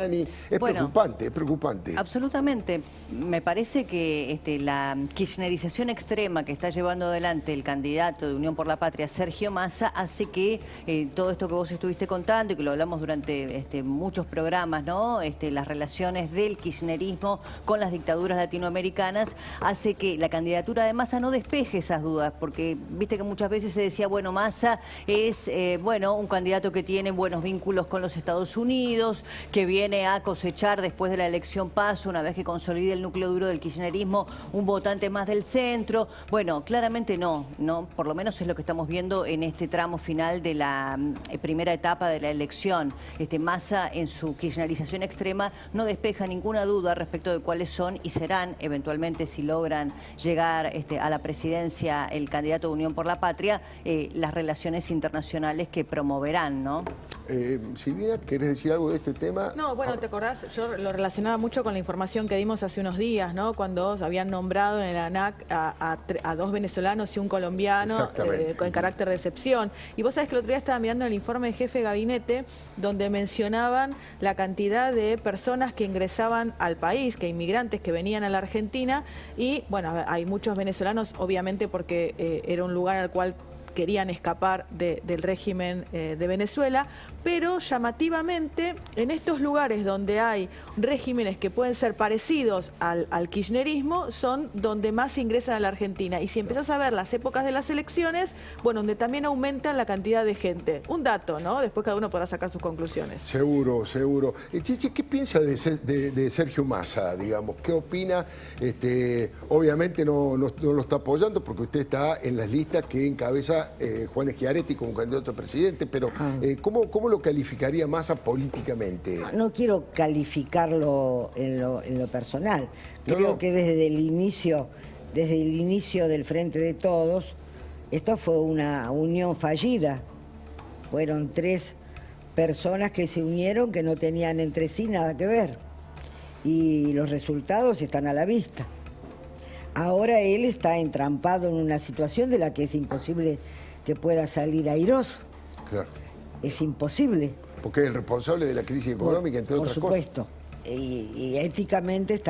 Es Bueno, preocupante, es preocupante. Absolutamente. Me parece que la kirchnerización extrema que está llevando adelante el candidato de Unión por la Patria, Sergio Massa, hace que todo esto que vos estuviste contando y que lo hablamos durante muchos programas, ¿no? Las relaciones del kirchnerismo con las dictaduras latinoamericanas, hace que la candidatura de Massa no despeje esas dudas, porque viste que muchas veces se decía, bueno, Massa es un candidato que tiene buenos vínculos con los Estados Unidos, que viene a cosechar después de la elección PASO, una vez que consolide el núcleo duro del kirchnerismo, un votante más del centro. Bueno, claramente no, por lo menos es lo que estamos viendo en este tramo final de la primera etapa de la elección. Massa, en su kirchnerización extrema, no despeja ninguna duda respecto de cuáles son y serán, eventualmente, si logran llegar a la presidencia el candidato de Unión por la Patria, las relaciones internacionales que promoverán, ¿no? Silvina, ¿querés decir algo de este tema? No, bueno, ¿te acordás? Yo lo relacionaba mucho con la información que dimos hace unos días, ¿no? Cuando habían nombrado en el ANAC a dos venezolanos y un colombiano con carácter de excepción. Y vos sabés que el otro día estaba mirando el informe de jefe de gabinete donde mencionaban la cantidad de personas que ingresaban al país, que inmigrantes que venían a la Argentina. Y bueno, hay muchos venezolanos, obviamente porque era un lugar al cual querían escapar del régimen de Venezuela, pero llamativamente en estos lugares donde hay regímenes que pueden ser parecidos al kirchnerismo son donde más ingresan a la Argentina. Y si empezás a ver las épocas de las elecciones, bueno, donde también aumentan la cantidad de gente. Un dato, ¿no? Después cada uno podrá sacar sus conclusiones. Seguro, seguro. Chiche, ¿qué piensa de Sergio Massa, digamos? ¿Qué opina? Obviamente no lo está apoyando porque usted está en las listas que encabeza Juan Schiaretti como candidato a presidente, pero ¿cómo lo calificaría Massa políticamente? No quiero calificarlo en lo personal. Creo que desde el inicio del Frente de Todos, esto fue una unión fallida. Fueron tres personas que se unieron que no tenían entre sí nada que ver. Y los resultados están a la vista. Ahora él está entrampado en una situación de la que es imposible que pueda salir airoso. Claro. Es imposible. Porque es el responsable de la crisis económica, entre otras cosas. Por supuesto. Y éticamente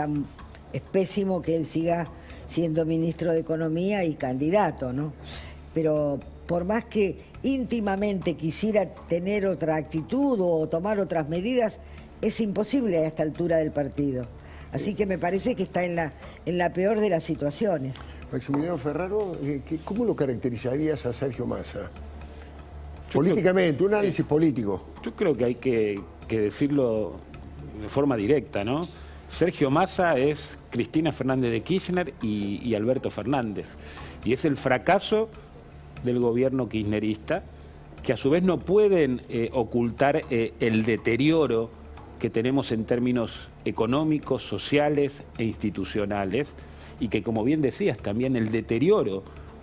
es pésimo que él siga siendo ministro de Economía y candidato, ¿no? Pero por más que íntimamente quisiera tener otra actitud o tomar otras medidas, es imposible a esta altura del partido. Así que me parece que está en la peor de las situaciones. Maximiliano Ferraro, ¿cómo lo caracterizarías a Sergio Massa? Políticamente, un análisis político. Yo creo que hay que decirlo de forma directa, ¿no? Sergio Massa es Cristina Fernández de Kirchner y Alberto Fernández. Y es el fracaso del gobierno kirchnerista, que a su vez no pueden ocultar el deterioro que tenemos en términos económicos, sociales e institucionales, y que, como bien decías, también el deterioro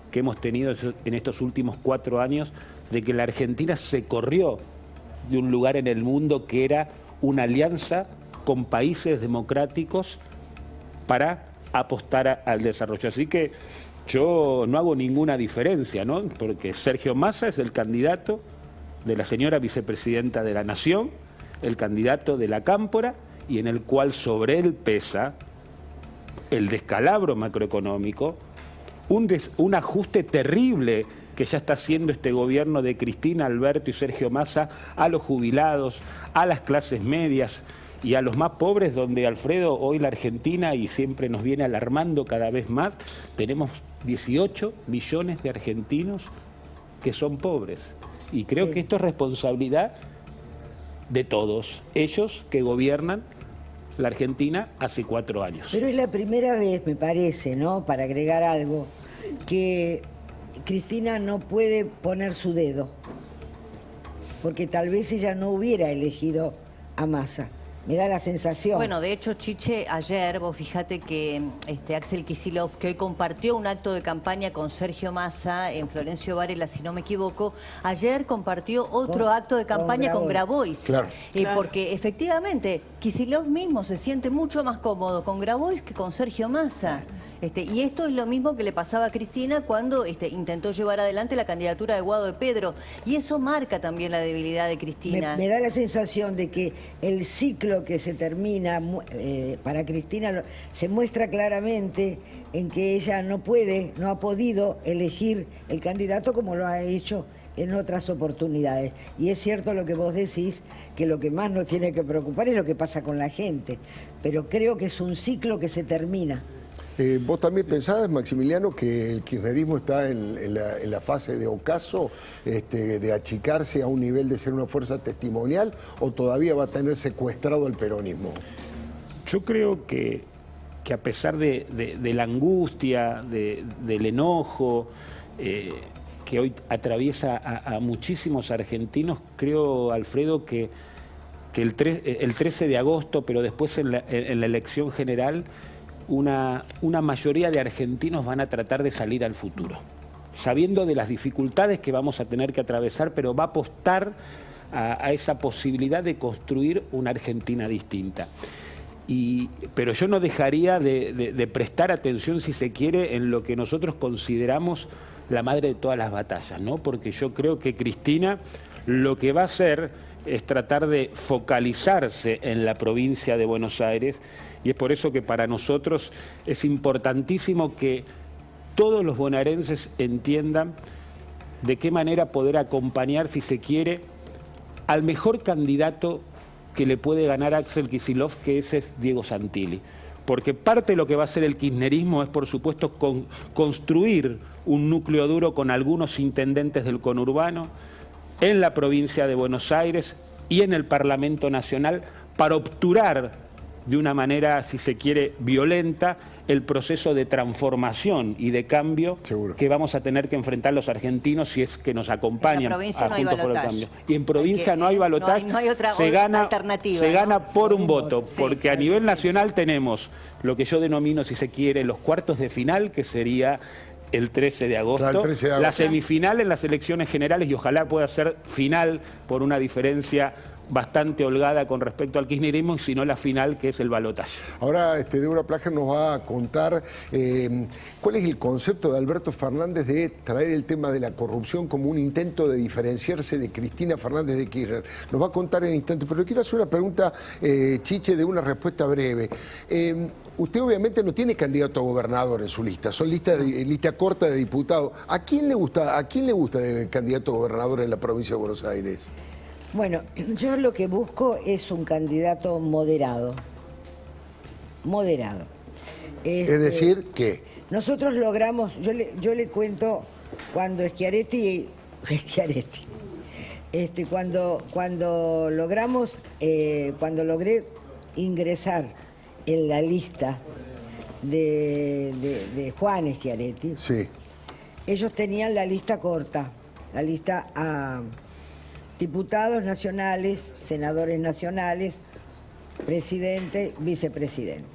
que hemos tenido en estos últimos 4 años de que la Argentina se corrió de un lugar en el mundo que era una alianza con países democráticos para apostar al desarrollo. Así que yo no hago ninguna diferencia, ¿no? Porque Sergio Massa es el candidato de la señora vicepresidenta de la Nación, el candidato de la Cámpora, y en el cual sobre él pesa el descalabro macroeconómico, un ajuste terrible que ya está haciendo este gobierno de Cristina, Alberto y Sergio Massa a los jubilados, a las clases medias y a los más pobres, donde, Alfredo, hoy la Argentina, y siempre nos viene alarmando cada vez más, tenemos 18 millones de argentinos que son pobres. Y creo que esto es responsabilidad de todos ellos que gobiernan la Argentina hace 4 años. Pero es la primera vez, me parece, ¿no?, para agregar algo, que Cristina no puede poner su dedo, porque tal vez ella no hubiera elegido a Massa. Me da la sensación. Bueno, de hecho, Chiche, ayer, vos fíjate que Axel Kicillof, que hoy compartió un acto de campaña con Sergio Massa en Florencio Varela, si no me equivoco, ayer compartió otro acto de campaña con Grabois. Claro. Porque efectivamente, Kicillof mismo se siente mucho más cómodo con Grabois que con Sergio Massa. Y esto es lo mismo que le pasaba a Cristina cuando intentó llevar adelante la candidatura de Guado de Pedro. Y eso marca también la debilidad de Cristina. Me da la sensación de que el ciclo que se termina para Cristina se muestra claramente en que ella no ha podido elegir el candidato como lo ha hecho en otras oportunidades. Y es cierto lo que vos decís, que lo que más nos tiene que preocupar es lo que pasa con la gente. Pero creo que es un ciclo que se termina. ¿Vos también pensabas, Maximiliano, que el kirchnerismo está en la fase de ocaso, de achicarse a un nivel de ser una fuerza testimonial, o todavía va a tener secuestrado el peronismo? Yo creo que a pesar de la angustia, del enojo que hoy atraviesa a muchísimos argentinos, creo, Alfredo, que el 13 de agosto, pero después en la elección general, una mayoría de argentinos van a tratar de salir al futuro, sabiendo de las dificultades que vamos a tener que atravesar, pero va a apostar a esa posibilidad de construir una Argentina distinta. Pero yo no dejaría de prestar atención, si se quiere, en lo que nosotros consideramos la madre de todas las batallas, ¿no? Porque yo creo que Cristina lo que va a hacer es tratar de focalizarse en la provincia de Buenos Aires, y es por eso que para nosotros es importantísimo que todos los bonaerenses entiendan de qué manera poder acompañar, si se quiere, al mejor candidato que le puede ganar a Axel Kicillof, que ese es Diego Santilli. Porque parte de lo que va a hacer el kirchnerismo es, por supuesto, construir un núcleo duro con algunos intendentes del conurbano en la provincia de Buenos Aires y en el Parlamento Nacional para obturar de una manera, si se quiere, violenta, el proceso de transformación y de cambio que vamos a tener que enfrentar los argentinos si es que nos acompañan a Juntos por el Cambio. Y en provincia no hay balotaje, no hay otra alternativa, se gana ¿no? por un voto, Sí, porque a nivel nacional tenemos lo que yo denomino, si se quiere, los cuartos de final, que sería el 13 de agosto, la semifinal en las elecciones generales, y ojalá pueda ser final por una diferencia bastante holgada con respecto al kirchnerismo, y si no la final, que es el balotaje. Ahora Débora Plager nos va a contar cuál es el concepto de Alberto Fernández de traer el tema de la corrupción como un intento de diferenciarse de Cristina Fernández de Kirchner. Nos va a contar en instantes, pero quiero hacer una pregunta, Chiche, de una respuesta breve. Usted obviamente no tiene candidato a gobernador en su lista, son lista corta de diputados. ¿A quién le gusta de candidato a gobernador en la provincia de Buenos Aires? Bueno, yo lo que busco es un candidato moderado. Moderado. Es decir, ¿qué? Nosotros logramos, yo le cuento, cuando cuando logré ingresar en la lista de Juan Schiaretti, sí, ellos tenían la lista corta, la lista a diputados nacionales, senadores nacionales, presidente, vicepresidente.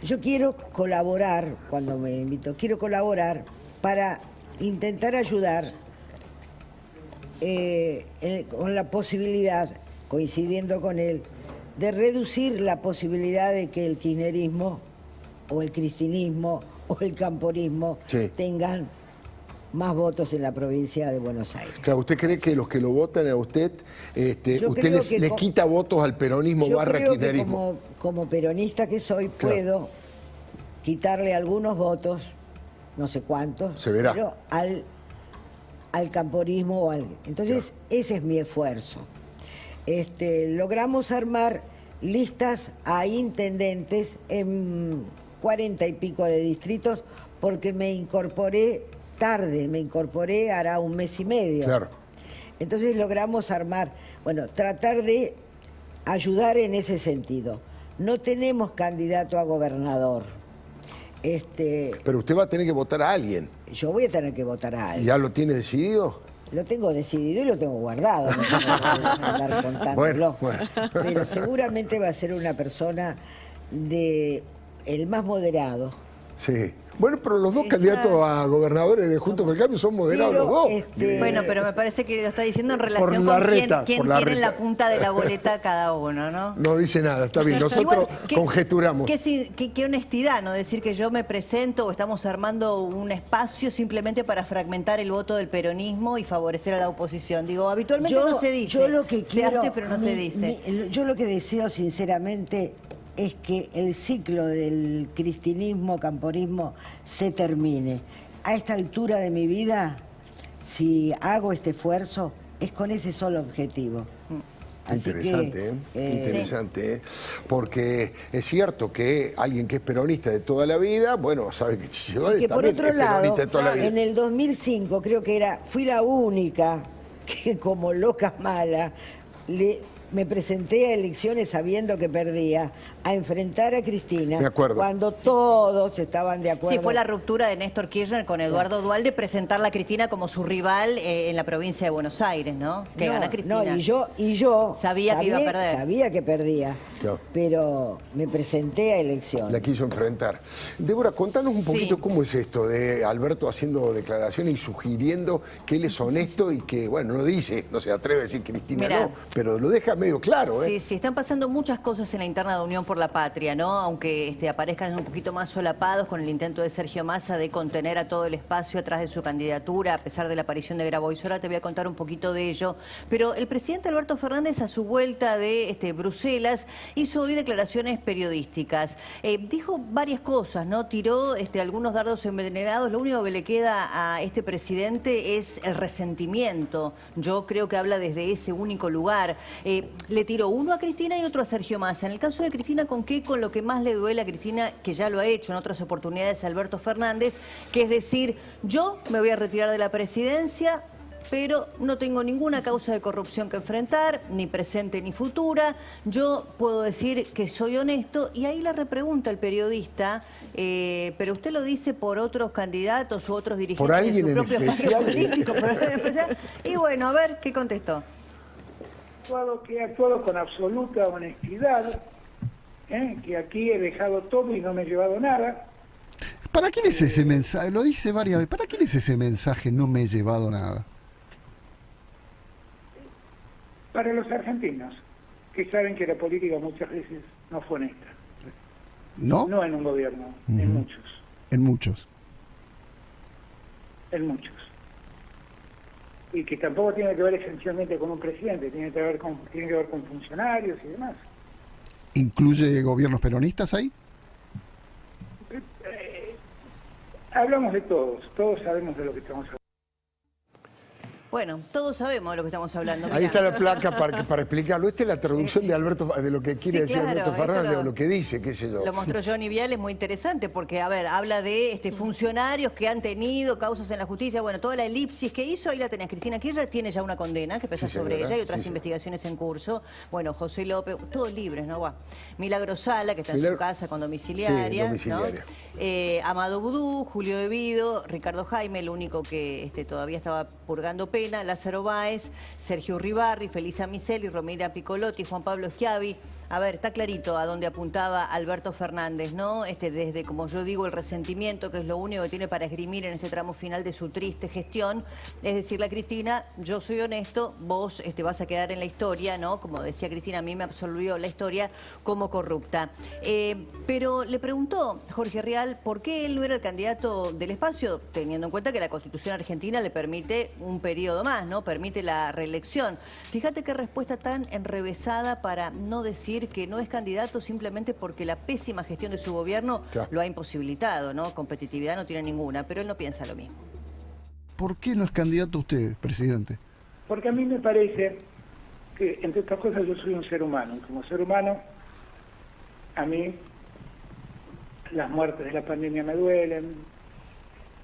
Yo quiero colaborar, cuando me invito, quiero colaborar para intentar ayudar con la posibilidad, coincidiendo con él, de reducir la posibilidad de que el kirchnerismo o el cristinismo o el camporismo tengan más votos en la provincia de Buenos Aires. Claro, ¿usted cree que los que lo votan a usted, usted le quita votos al peronismo barra kirchnerismo? Yo creo que como peronista que soy, puedo quitarle algunos votos, no sé cuántos, pero al camporismo. Entonces, ese es mi esfuerzo. Logramos armar listas a intendentes en 40 y pico de distritos, porque me incorporé tarde, hará un mes y medio. Claro. Entonces logramos armar, tratar de ayudar en ese sentido. No tenemos candidato a gobernador. Pero usted va a tener que votar a alguien. Yo voy a tener que votar a alguien. ¿Ya lo tiene decidido? Lo tengo decidido y lo tengo guardado. No tengo que andar contándolo. Bueno. Pero seguramente va a ser una persona el más moderado. Sí. Bueno, pero los dos candidatos a gobernadores de Juntos por el Cambio son moderados los dos. Bueno, pero me parece que lo está diciendo en relación con quién tiene en la punta de la boleta cada uno, ¿no? No dice nada, está bien. Nosotros conjeturamos. Qué honestidad, ¿no? Decir que yo me presento o estamos armando un espacio simplemente para fragmentar el voto del peronismo y favorecer a la oposición. Digo, habitualmente no se dice. Yo lo que quiero, se hace, pero no se dice. Yo lo que deseo, sinceramente, es que el ciclo del cristinismo, camporismo, se termine. A esta altura de mi vida, si hago este esfuerzo, es con ese solo objetivo. Así interesante, interesante, porque es cierto que alguien que es peronista de toda la vida, bueno, sabe que Chichidores que por otro lado, peronista de toda la vida. En el 2005 creo que fui la única que como loca mala me presenté a elecciones sabiendo que perdía, a enfrentar a Cristina. Me acuerdo. Cuando todos estaban de acuerdo. Sí, fue la ruptura de Néstor Kirchner con Eduardo Duhalde, presentarla a Cristina como su rival en la provincia de Buenos Aires, ¿no? Que gana Cristina. No, y yo sabía que iba a perder. Sabía que perdía, claro, pero me presenté a elecciones. La quiso enfrentar. Débora, contanos un poquito cómo es esto de Alberto haciendo declaraciones y sugiriendo que él es honesto y que, bueno, no dice, no se atreve a decir Cristina. Mirá, no, pero lo deja medio claro, ¿eh? Sí, sí, están pasando muchas cosas en la interna de Unión por la Patria, ¿no? Aunque aparezcan un poquito más solapados con el intento de Sergio Massa de contener a todo el espacio atrás de su candidatura, a pesar de la aparición de Grabois. Ahora te voy a contar un poquito de ello. Pero el presidente Alberto Fernández, a su vuelta de Bruselas, hizo hoy declaraciones periodísticas. Dijo varias cosas, ¿no? Tiró algunos dardos envenenados. Lo único que le queda a este presidente es el resentimiento. Yo creo que habla desde ese único lugar. Le tiró uno a Cristina y otro a Sergio Massa. En el caso de Cristina, ¿con qué? Con lo que más le duele a Cristina, que ya lo ha hecho en otras oportunidades Alberto Fernández, que es decir, yo me voy a retirar de la presidencia, pero no tengo ninguna causa de corrupción que enfrentar, ni presente ni futura. Yo puedo decir que soy honesto, y ahí le repregunta el periodista, pero usted lo dice por otros candidatos u otros dirigentes de su propio espacio político. Y bueno, a ver, ¿qué contestó? Que he actuado con absoluta honestidad, que aquí he dejado todo y no me he llevado nada. ¿Para quién es ese mensaje? Lo dice varias veces. ¿Para quién es ese mensaje, no me he llevado nada? Para los argentinos, que saben que la política muchas veces no fue honesta. ¿No? No en un gobierno, en muchos. En muchos. En muchos. Y que tampoco tiene que ver esencialmente con un presidente, tiene que ver con funcionarios y demás. ¿Incluye gobiernos peronistas ahí? Hablamos de todos sabemos de lo que estamos hablando. Bueno, todos sabemos de lo que estamos hablando. Ahí está la placa para explicarlo. Esta es la traducción de Alberto, de lo que quiere decir Alberto Fernández, o lo que dice, qué sé yo. Lo mostró Johnny Vial, es muy interesante porque, a ver, habla de funcionarios que han tenido causas en la justicia. Bueno, toda la elipsis que hizo, ahí la tenés. Cristina Kirchner tiene ya una condena que pesa sobre ella y otras investigaciones en curso. Bueno, José López, todos libres, ¿no? Milagro Sala, que está en su casa con domiciliaria. Sí, domiciliaria. ¿No? Amado Vudú, Julio De Vido, Ricardo Jaime, el único que todavía estaba purgando pena, Lázaro Báez, Sergio Uribarri, Felisa Miseli, Romina Piccolotti, Juan Pablo Schiavi. A ver, está clarito a dónde apuntaba Alberto Fernández, ¿no? Desde, como yo digo, el resentimiento, que es lo único que tiene para esgrimir en este tramo final de su triste gestión, es decirle a Cristina, yo soy honesto, vos vas a quedar en la historia, ¿no? Como decía Cristina, a mí me absolvió la historia como corrupta. Pero le preguntó Jorge Rial por qué él no era el candidato del espacio, teniendo en cuenta que la Constitución argentina le permite un periodo más, ¿no? Permite la reelección. Fíjate qué respuesta tan enrevesada para no decir que no es candidato simplemente porque la pésima gestión de su gobierno lo ha imposibilitado, ¿no? Competitividad no tiene ninguna, pero él no piensa lo mismo. ¿Por qué no es candidato usted, presidente? Porque a mí me parece que, entre otras cosas, yo soy un ser humano. Y como ser humano, a mí las muertes de la pandemia me duelen.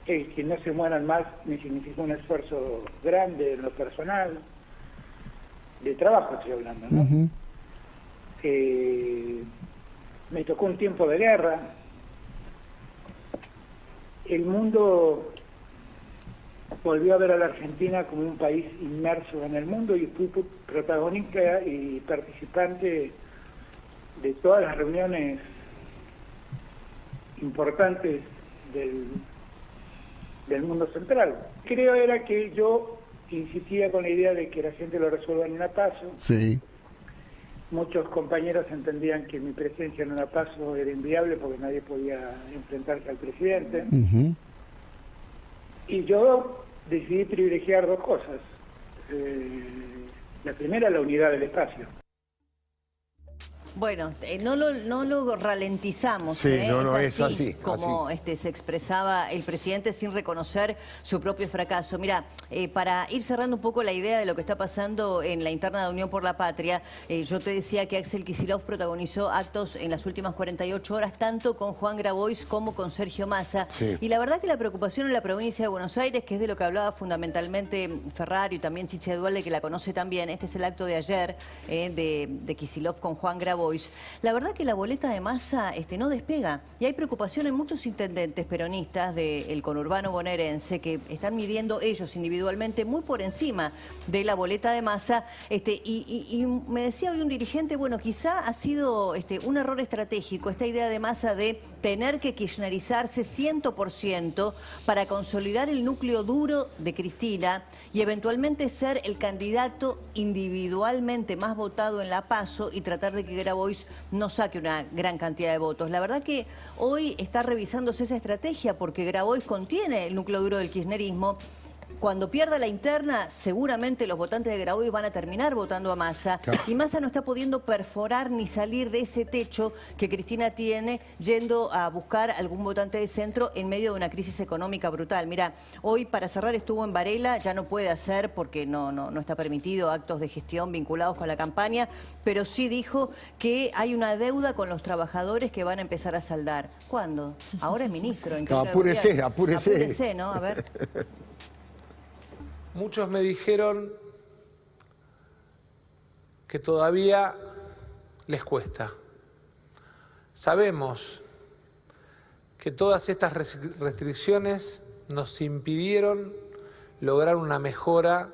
El que no se mueran más me significa un esfuerzo grande en lo personal. De trabajo estoy hablando, ¿no? Me tocó un tiempo de guerra. El mundo volvió a ver a la Argentina como un país inmerso en el mundo y fui protagonista y participante de todas las reuniones importantes del mundo central. Creo era que yo insistía con la idea de que la gente lo resuelva en una PASO. Sí. Muchos compañeros entendían que mi presencia en una PASO era inviable porque nadie podía enfrentarse al presidente. Y yo decidí privilegiar dos cosas. La primera, la unidad del espacio. Bueno, no lo ralentizamos. Sí, no, es así. Como se expresaba el presidente sin reconocer su propio fracaso. Mira, para ir cerrando un poco la idea de lo que está pasando en la interna de Unión por la Patria, yo te decía que Axel Kicillof protagonizó actos en las últimas 48 horas, tanto con Juan Grabois como con Sergio Massa. Sí. Y la verdad que la preocupación en la provincia de Buenos Aires, que es de lo que hablaba fundamentalmente Ferrario y también Chiche Dualde, que la conoce también, este es el acto de ayer de Kicillof con Juan Grabois. La verdad que la boleta de Massa no despega y hay preocupación en muchos intendentes peronistas del conurbano bonaerense que están midiendo ellos individualmente muy por encima de la boleta de Massa. Y me decía hoy un dirigente, bueno, quizá ha sido un error estratégico esta idea de Massa de tener que kirchnerizarse 100% para consolidar el núcleo duro de Cristina y eventualmente ser el candidato individualmente más votado en la PASO y tratar de que Grabois no saque una gran cantidad de votos. La verdad que hoy está revisándose esa estrategia porque Grabois contiene el núcleo duro del kirchnerismo. Cuando pierda la interna, seguramente los votantes de Grabois van a terminar votando a Massa. Claro. Y Massa no está pudiendo perforar ni salir de ese techo que Cristina tiene yendo a buscar algún votante de centro en medio de una crisis económica brutal. Mira, hoy para cerrar estuvo en Varela, ya no puede hacer porque no está permitido actos de gestión vinculados con la campaña, pero sí dijo que hay una deuda con los trabajadores que van a empezar a saldar. ¿Cuándo? Ahora es ministro. Apúrese. Apúrese, ¿no? A ver. Muchos me dijeron que todavía les cuesta. Sabemos que todas estas restricciones nos impidieron lograr una mejora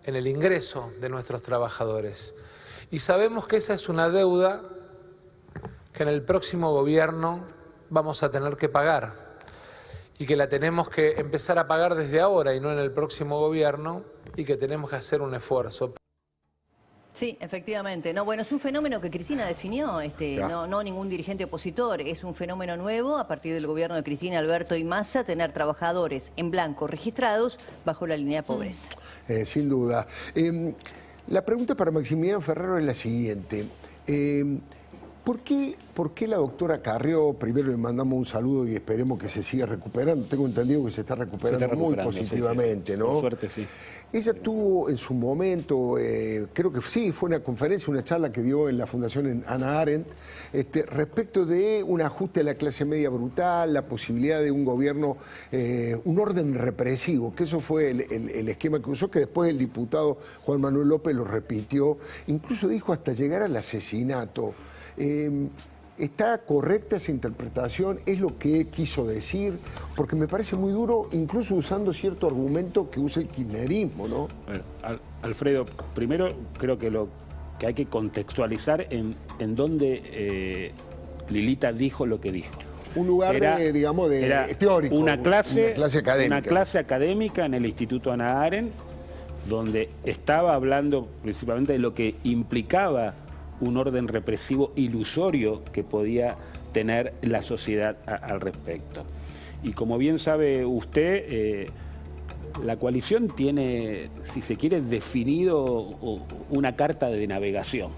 en el ingreso de nuestros trabajadores. Y sabemos que esa es una deuda que en el próximo gobierno vamos a tener que pagar. Y que la tenemos que empezar a pagar desde ahora y no en el próximo gobierno, y que tenemos que hacer un esfuerzo. Sí, efectivamente. No, bueno, es un fenómeno que Cristina definió, no ningún dirigente opositor. Es un fenómeno nuevo a partir del gobierno de Cristina, Alberto y Massa, tener trabajadores en blanco registrados bajo la línea de pobreza. Sin duda. La pregunta para Maximiliano Ferrero es la siguiente. ¿Por qué la doctora Carrió, primero le mandamos un saludo y esperemos que se siga recuperando? Tengo entendido que se está recuperando muy positivamente, sí. ¿No? Por suerte, sí. Ella tuvo en su momento, creo que sí, fue una conferencia, una charla que dio en la Fundación Hannah Arendt, respecto de un ajuste de la clase media brutal, la posibilidad de un gobierno, un orden represivo, que eso fue el esquema que usó, que después el diputado Juan Manuel López lo repitió, incluso dijo hasta llegar al asesinato. ¿Está correcta esa interpretación? ¿Es lo que quiso decir? Porque me parece muy duro, incluso usando cierto argumento que usa el kirchnerismo, ¿no? Bueno, Alfredo, primero creo que lo que hay que contextualizar en dónde Lilita dijo lo que dijo. Un lugar, digamos, teórico. Una clase académica. Una clase académica en el Instituto Hannah Arendt, donde estaba hablando principalmente de lo que implicaba un orden represivo ilusorio que podía tener la sociedad al respecto. Y como bien sabe usted, la coalición tiene, si se quiere, definido una carta de navegación.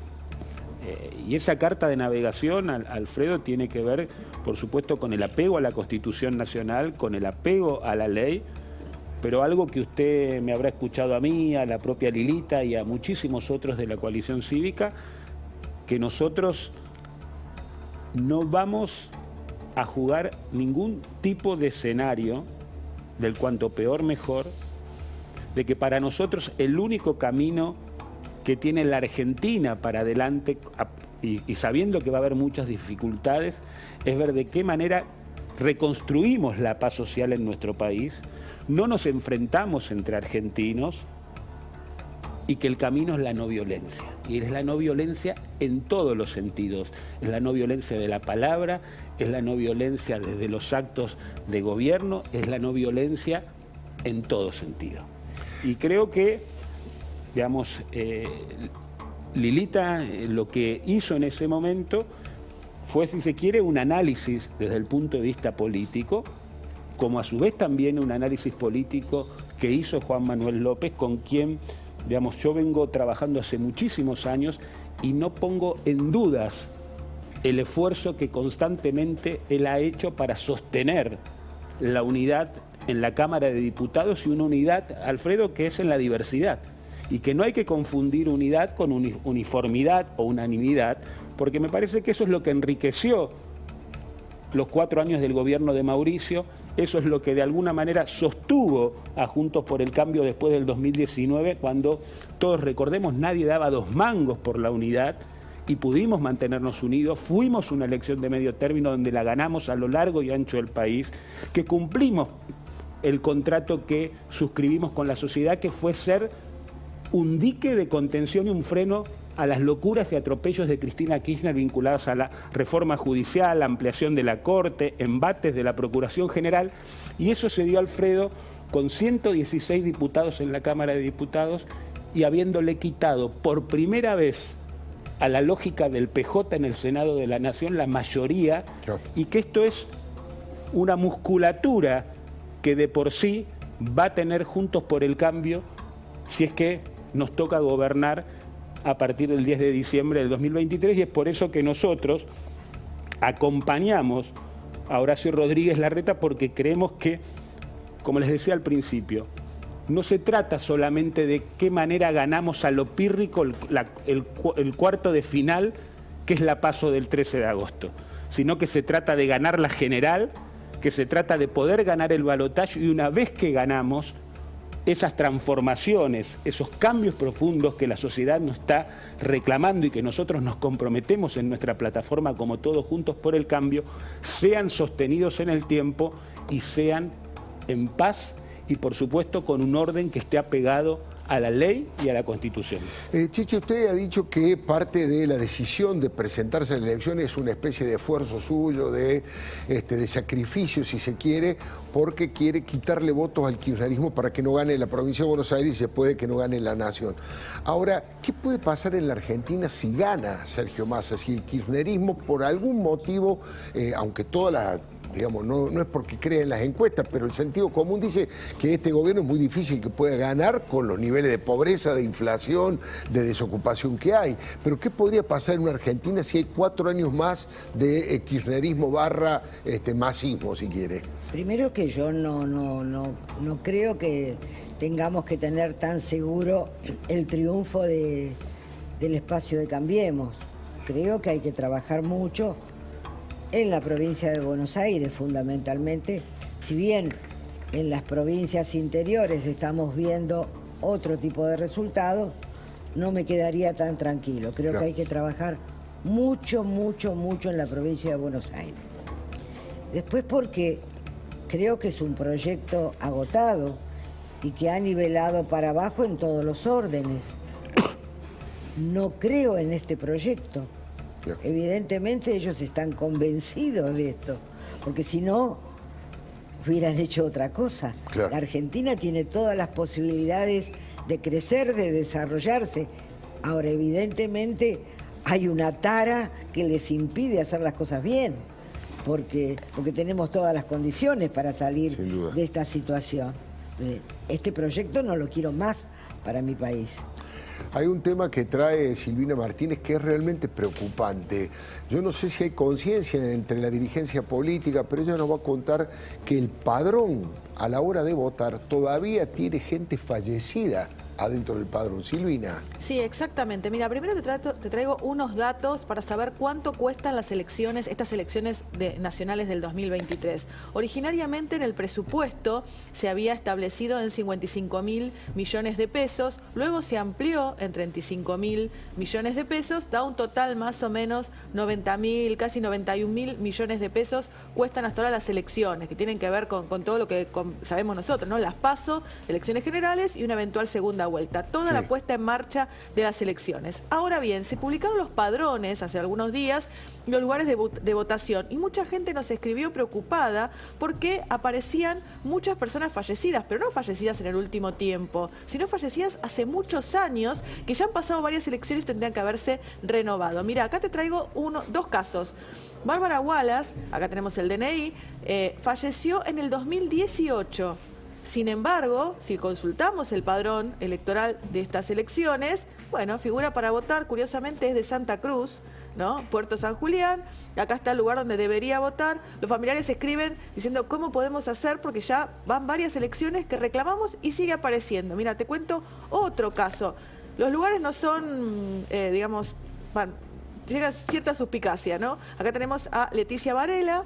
Y esa carta de navegación, Alfredo, tiene que ver, por supuesto, con el apego a la Constitución Nacional, con el apego a la ley, pero algo que usted me habrá escuchado a mí, a la propia Lilita y a muchísimos otros de la coalición cívica, que nosotros no vamos a jugar ningún tipo de escenario del cuanto peor mejor, de que para nosotros el único camino que tiene la Argentina para adelante, y sabiendo que va a haber muchas dificultades, es ver de qué manera reconstruimos la paz social en nuestro país, no nos enfrentamos entre argentinos, y que el camino es la no violencia. Y es la no violencia en todos los sentidos. Es la no violencia de la palabra, es la no violencia desde los actos de gobierno, es la no violencia en todo sentido. Y creo que, digamos, Lilita lo que hizo en ese momento fue, si se quiere, un análisis desde el punto de vista político, como a su vez también un análisis político que hizo Juan Manuel López, con quien, digamos, yo vengo trabajando hace muchísimos años y no pongo en dudas el esfuerzo que constantemente él ha hecho para sostener la unidad en la Cámara de Diputados, y una unidad, Alfredo, que es en la diversidad, y que no hay que confundir unidad con uniformidad o unanimidad, porque me parece que eso es lo que enriqueció los 4 años del gobierno de Mauricio, eso es lo que de alguna manera sostuvo a Juntos por el Cambio después del 2019, cuando todos recordemos, nadie daba 2 mangos por la unidad y pudimos mantenernos unidos. Fuimos una elección de medio término donde la ganamos a lo largo y ancho del país, que cumplimos el contrato que suscribimos con la sociedad, que fue ser un dique de contención y un freno a las locuras y atropellos de Cristina Kirchner vinculados a la reforma judicial, la ampliación de la Corte, embates de la Procuración General, y eso se dio, Alfredo, con 116 diputados en la Cámara de Diputados y habiéndole quitado por primera vez a la lógica del PJ en el Senado de la Nación la mayoría, y que esto es una musculatura que de por sí va a tener Juntos por el Cambio si es que nos toca gobernar a partir del 10 de diciembre del 2023, y es por eso que nosotros acompañamos a Horacio Rodríguez Larreta, porque creemos que, como les decía al principio, no se trata solamente de qué manera ganamos a lo pírrico el cuarto de final, que es la PASO del 13 de agosto, sino que se trata de ganar la general, que se trata de poder ganar el balotaje, y una vez que ganamos, esas transformaciones, esos cambios profundos que la sociedad nos está reclamando y que nosotros nos comprometemos en nuestra plataforma como Todos Juntos por el Cambio, sean sostenidos en el tiempo y sean en paz y, por supuesto, con un orden que esté apegado a la ley y a la Constitución. Chiche, usted ha dicho que parte de la decisión de presentarse a la elección es una especie de esfuerzo suyo, de sacrificio, si se quiere, porque quiere quitarle votos al kirchnerismo para que no gane la provincia de Buenos Aires y se puede que no gane la nación. Ahora, ¿qué puede pasar en la Argentina si gana Sergio Massa? Si el kirchnerismo, por algún motivo, aunque toda la... digamos, no es porque crea en las encuestas, pero el sentido común dice que este gobierno es muy difícil que pueda ganar con los niveles de pobreza, de inflación, de desocupación que hay. Pero ¿qué podría pasar en una Argentina si hay 4 años más de kirchnerismo barra masismo, si quiere? Primero que yo no creo que tengamos que tener tan seguro el triunfo del espacio de Cambiemos. Creo que hay que trabajar mucho en la provincia de Buenos Aires, fundamentalmente, si bien en las provincias interiores estamos viendo otro tipo de resultados, no me quedaría tan tranquilo. Creo que hay que trabajar mucho en la provincia de Buenos Aires. Después porque creo que es un proyecto agotado y que ha nivelado para abajo en todos los órdenes. No creo en este proyecto. Evidentemente ellos están convencidos de esto, porque si no, hubieran hecho otra cosa. La Argentina tiene todas las posibilidades de crecer, de desarrollarse. Ahora, evidentemente, hay una tara que les impide hacer las cosas bien, porque tenemos todas las condiciones para salir de esta situación. Este proyecto no lo quiero más para mi país. Hay un tema que trae Silvina Martínez que es realmente preocupante. Yo no sé si hay conciencia entre la dirigencia política, pero ella nos va a contar que el padrón a la hora de votar todavía tiene gente fallecida adentro del padrón. Silvina. Sí, exactamente. Mira, primero te traigo unos datos para saber cuánto cuestan las elecciones, estas elecciones nacionales del 2023. Originariamente en el presupuesto se había establecido en 55.000 millones de pesos, luego se amplió en 35.000 millones de pesos, da un total más o menos 90.000, casi 91.000 millones de pesos cuestan hasta ahora las elecciones, que tienen que ver con todo lo que sabemos nosotros, ¿no? Las PASO, elecciones generales y una eventual segunda vuelta. Toda la puesta en marcha de las elecciones. Ahora bien, se publicaron los padrones hace algunos días, los lugares de votación, y mucha gente nos escribió preocupada porque aparecían muchas personas fallecidas, pero no fallecidas en el último tiempo, sino fallecidas hace muchos años, que ya han pasado varias elecciones y tendrían que haberse renovado. Mira, acá te traigo dos casos. Bárbara Wallace, acá tenemos el DNI, falleció en el 2018. Sin embargo, si consultamos el padrón electoral de estas elecciones, bueno, figura para votar, curiosamente es de Santa Cruz, ¿no? Puerto San Julián, acá está el lugar donde debería votar. Los familiares escriben diciendo cómo podemos hacer porque ya van varias elecciones que reclamamos y sigue apareciendo. Mira, te cuento otro caso. Los lugares no son, digamos, bueno, llega cierta suspicacia, ¿no? Acá tenemos a Leticia Varela,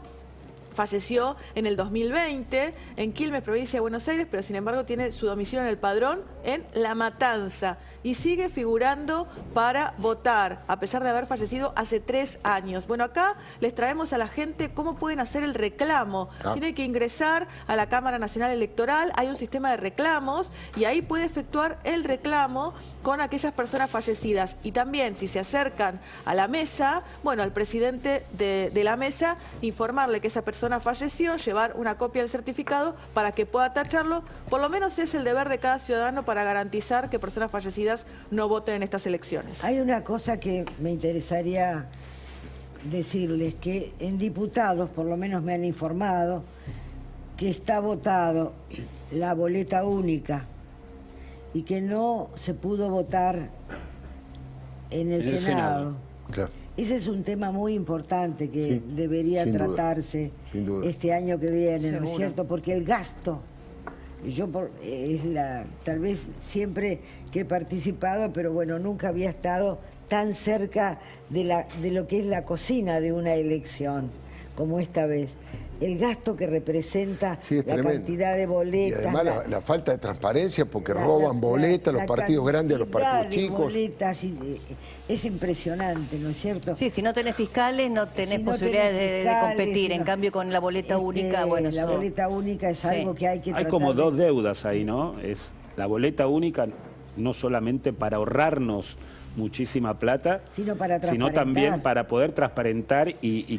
falleció en el 2020 en Quilmes, provincia de Buenos Aires, pero sin embargo tiene su domicilio en el padrón en La Matanza y sigue figurando para votar, a pesar de haber fallecido hace 3 años. Bueno, acá les traemos a la gente cómo pueden hacer el reclamo. Tiene que ingresar a la Cámara Nacional Electoral, hay un sistema de reclamos y ahí puede efectuar el reclamo con aquellas personas fallecidas. Y también, si se acercan a la mesa, bueno, al presidente de la mesa, informarle que esa persona falleció, llevar una copia del certificado para que pueda tacharlo. Por lo menos es el deber de cada ciudadano para garantizar que personas fallecidas no voten en estas elecciones. Hay una cosa que me interesaría decirles, que en diputados, por lo menos me han informado, que está votado la boleta única y que no se pudo votar en el Senado. Claro. Ese es un tema muy importante que debería tratarse este año que viene, ¿no es cierto? Porque el gasto, tal vez siempre que he participado, pero bueno, nunca había estado tan cerca de lo que es la cocina de una elección como esta vez. El gasto que representa la cantidad de boletas. Y además la falta de transparencia, porque roban boletas, los partidos grandes a los partidos chicos. Boletas, es impresionante, ¿no es cierto? Sí, si no tenés fiscales, no tenés posibilidades de competir. En cambio, con la boleta única, bueno... La boleta única es algo que hay que tratar. Hay como dos deudas ahí, ¿no? Es la boleta única, no solamente para ahorrarnos muchísima plata, sino también para poder transparentar y que